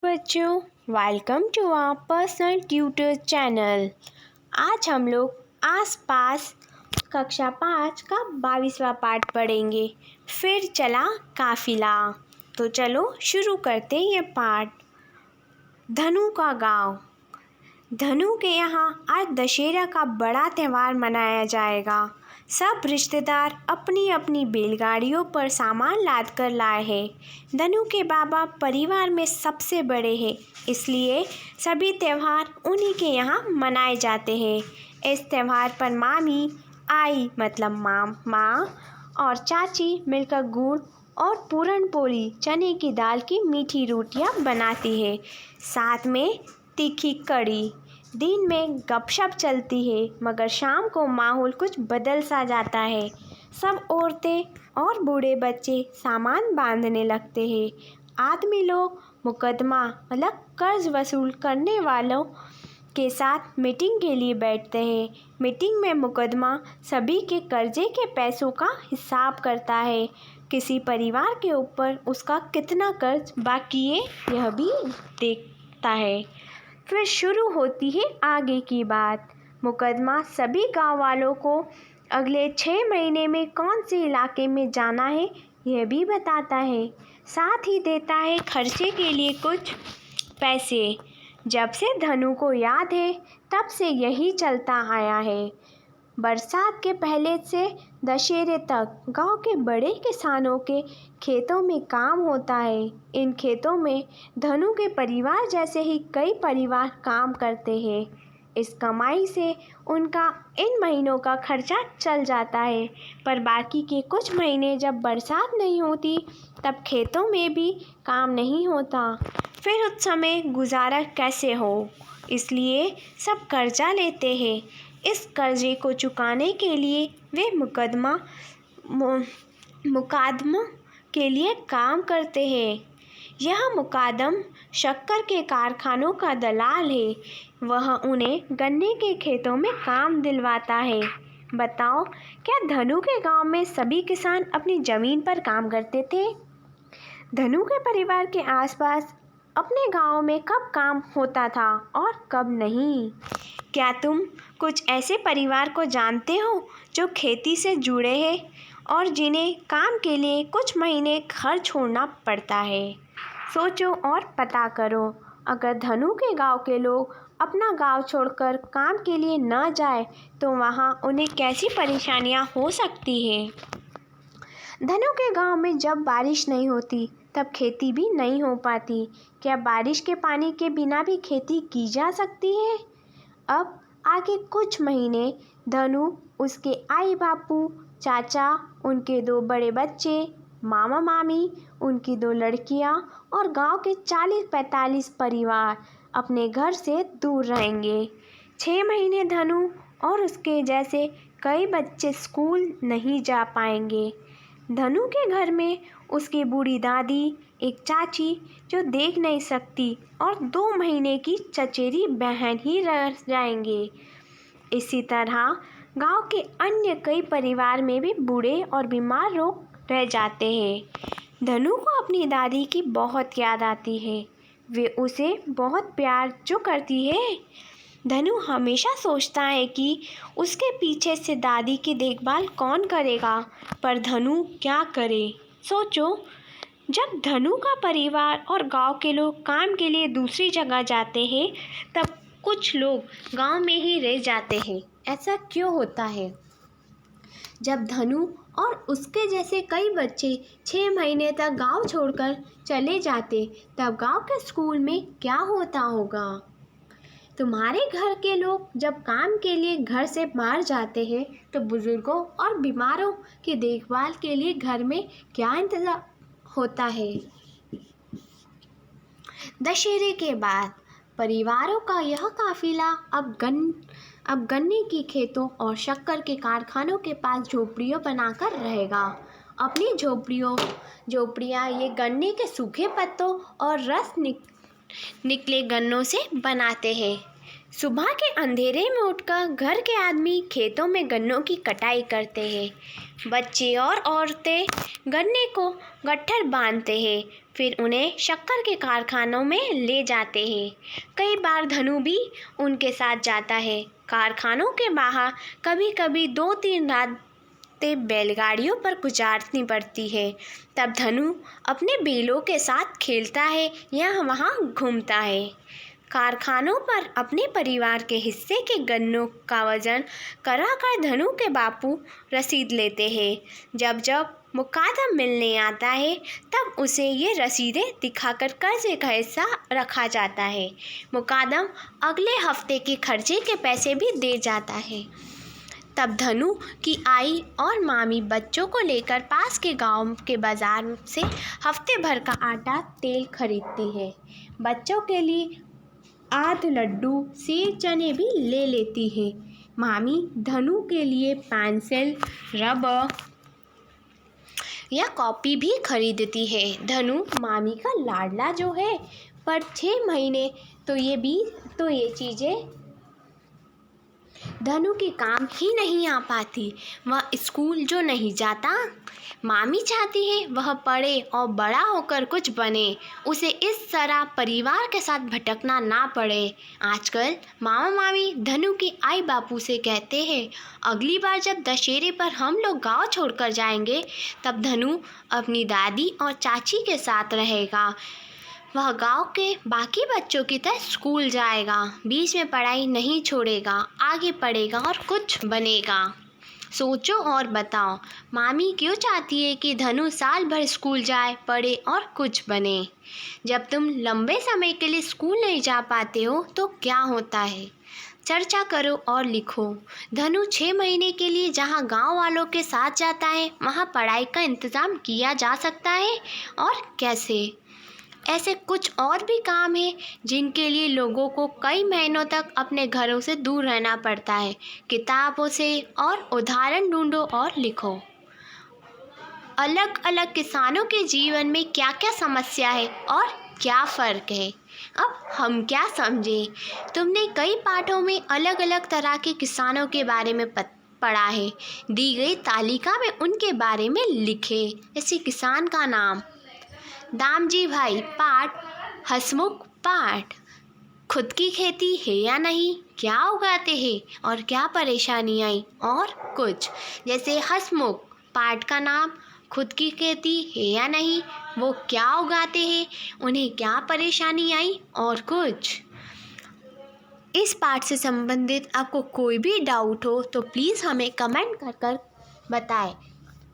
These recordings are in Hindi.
बच्चों, welcome to our personal tutor channel. आज हम लोग आसपास कक्षा 5 का 22वां पाठ पढ़ेंगे। फिर चला काफिला। तो चलो शुरू करते हैं ये पाठ। धनु का गांव। धनु के यहाँ आज दशहरा का बड़ा त्यौहार मनाया जाएगा। सब रिश्तेदार अपनी अपनी बैलगाड़ियों पर सामान लाद कर लाए हैं। धनु के बाबा परिवार में सबसे बड़े हैं, इसलिए सभी त्यौहार उन्हीं के यहाँ मनाए जाते हैं। इस त्यौहार पर मामी, आई मतलब माँ और चाची मिलकर गुड़ और पूरन पोली चने की दाल की मीठी रोटियां बनाती है, साथ में तीखी कड़ी। दिन में गपशप चलती है, मगर शाम को माहौल कुछ बदल सा जाता है। सब औरतें और बूढ़े बच्चे सामान बांधने लगते हैं। आदमी लोग मुकदमा मतलब कर्ज वसूल करने वालों के साथ मीटिंग के लिए बैठते हैं। मीटिंग में मुकदमा सभी के कर्जे के पैसों का हिसाब करता है। किसी परिवार के ऊपर उसका कितना कर्ज बाकी है यह भी देखता है। फिर शुरू होती है आगे की बात। मुकदमा सभी गांव वालों को अगले 6 महीने में कौन से इलाके में जाना है यह भी बताता है। साथ ही देता है खर्चे के लिए कुछ पैसे। जब से धनु को याद है तब से यही चलता आया है। बरसात के पहले से दशहरे तक गांव के बड़े किसानों के खेतों में काम होता है। इन खेतों में धनु के परिवार जैसे ही कई परिवार काम करते हैं। इस कमाई से उनका इन महीनों का खर्चा चल जाता है, पर बाकी के कुछ महीने जब बरसात नहीं होती तब खेतों में भी काम नहीं होता। फिर उस समय गुजारा कैसे हो, इसलिए सब कर्जा लेते हैं। इस कर्जे को चुकाने के लिए वे मुकादमा के लिए काम करते हैं। यह मुकादम शक्कर के कारखानों का दलाल है। वह उन्हें गन्ने के खेतों में काम दिलवाता है। बताओ, क्या धनु के गांव में सभी किसान अपनी ज़मीन पर काम करते थे? धनु के परिवार के आसपास अपने गांव में कब काम होता था और कब नहीं? क्या तुम कुछ ऐसे परिवार को जानते हो जो खेती से जुड़े हैं और जिन्हें काम के लिए कुछ महीने घर छोड़ना पड़ता है? सोचो और पता करो। अगर धनु के गांव के लोग अपना गांव छोड़कर काम के लिए न जाए तो वहां उन्हें कैसी परेशानियां हो सकती हैं। धनु के गांव में जब बारिश नहीं होती तब खेती भी नहीं हो पाती। क्या बारिश के पानी के बिना भी खेती की जा सकती है? अब आगे कुछ महीने धनु, उसके आई बापू, चाचा, उनके 2 बड़े बच्चे, मामा मामी, उनकी 2 लड़कियां और गांव के 40-45 परिवार अपने घर से दूर रहेंगे। 6 महीने धनु और उसके जैसे कई बच्चे स्कूल नहीं जा पाएंगे। धनु के घर में उसकी बूढ़ी दादी, एक चाची जो देख नहीं सकती और 2 महीने की चचेरी बहन ही रह जाएंगे। इसी तरह गांव के अन्य कई परिवार में भी बूढ़े और बीमार लोग रह जाते हैं। धनु को अपनी दादी की बहुत याद आती है। वे उसे बहुत प्यार जो करती है। धनु हमेशा सोचता है कि उसके पीछे से दादी की देखभाल कौन करेगा, पर धनु क्या करे? सोचो, जब धनु का परिवार और गांव के लोग काम के लिए दूसरी जगह जाते हैं तब कुछ लोग गांव में ही रह जाते हैं। ऐसा क्यों होता है? जब धनु और उसके जैसे कई बच्चे 6 महीने तक गांव छोड़कर चले जाते तब गांव के स्कूल में क्या होता होगा? तुम्हारे घर के लोग जब काम के लिए घर से बाहर जाते हैं तो बुजुर्गों और बीमारों की देखभाल के लिए घर में क्या इंतजाम होता है? दशहरे के बाद परिवारों का यह काफिला अब गन्ने की खेतों और शक्कर के कारखानों के पास झोपड़ियों बनाकर रहेगा। अपनी झोपड़ियाँ ये गन्ने के सूखे पत्तों और रस निकले गन्नों से बनाते हैं। सुबह के अंधेरे में उठकर घर के आदमी खेतों में गन्नों की कटाई करते हैं। बच्चे और औरतें गन्ने को गट्ठर बांधते हैं, फिर उन्हें शक्कर के कारखानों में ले जाते हैं। कई बार धनु भी उनके साथ जाता है। कारखानों के बाहर कभी कभी 2-3 रातें बैलगाड़ियों पर गुजारनी पड़ती है। तब धनु अपने बैलों के साथ खेलता है या वहाँ घूमता है। कारखानों पर अपने परिवार के हिस्से के गन्नों का वजन कराकर धनु के बापू रसीद लेते हैं। जब जब मुकादम मिलने आता है तब उसे ये रसीदें दिखाकर कर्जे का हिस्सा रखा जाता है। मुकादम अगले हफ्ते के खर्चे के पैसे भी दे जाता है। तब धनु की आई और मामी बच्चों को लेकर पास के गांव के बाजार से हफ्ते भर का आटा तेल खरीदती है। बच्चों के लिए आध लड्डू सेव चने भी ले लेती है। मामी धनु के लिए पेंसिल, रबर या कॉपी भी खरीदती है। धनु मामी का लाडला जो है, पर 6 महीने तो ये चीज़ें धनु के काम ही नहीं आ पाती। वह स्कूल जो नहीं जाता, मामी चाहती है वह पढ़े और बड़ा होकर कुछ बने, उसे इस तरह परिवार के साथ भटकना ना पड़े। आजकल मामा मामी धनु के आई बापू से कहते हैं, अगली बार जब दशहरे पर हम लोग गांव छोड़कर जाएंगे तब धनु अपनी दादी और चाची के साथ रहेगा। वह गांव के बाकी बच्चों की तरह स्कूल जाएगा, बीच में पढ़ाई नहीं छोड़ेगा, आगे पढ़ेगा और कुछ बनेगा। सोचो और बताओ, मामी क्यों चाहती है कि धनु साल भर स्कूल जाए, पढ़े और कुछ बने? जब तुम लंबे समय के लिए स्कूल नहीं जा पाते हो तो क्या होता है? चर्चा करो और लिखो। धनु 6 महीने के लिए जहाँ गांव वालों के साथ जाता है, वहाँ पढ़ाई का इंतज़ाम किया जा सकता है और कैसे? ऐसे कुछ और भी काम हैं जिनके लिए लोगों को कई महीनों तक अपने घरों से दूर रहना पड़ता है। किताबों से और उदाहरण ढूंढो और लिखो। अलग अलग किसानों के जीवन में क्या क्या समस्या है और क्या फ़र्क है, अब हम क्या समझें? तुमने कई पाठों में अलग अलग तरह के किसानों के बारे में पढ़ा है। दी गई तालिका में उनके बारे में लिखे। जैसे किसान का नाम दामजी भाई, पाठ हसमुख, पाठ खुद की खेती है या नहीं, क्या उगाते हैं और क्या परेशानी आई, और कुछ। जैसे हसमुख, पाठ का नाम खुद की खेती है या नहीं, वो क्या उगाते हैं, उन्हें क्या परेशानी आई, और कुछ। इस पाठ से संबंधित आपको कोई भी डाउट हो तो प्लीज़ हमें कमेंट कर बताएं,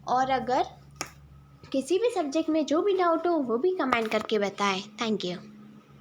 और अगर किसी भी सब्जेक्ट में जो भी डाउट हो वो भी कमेंट करके बताएं। Thank you.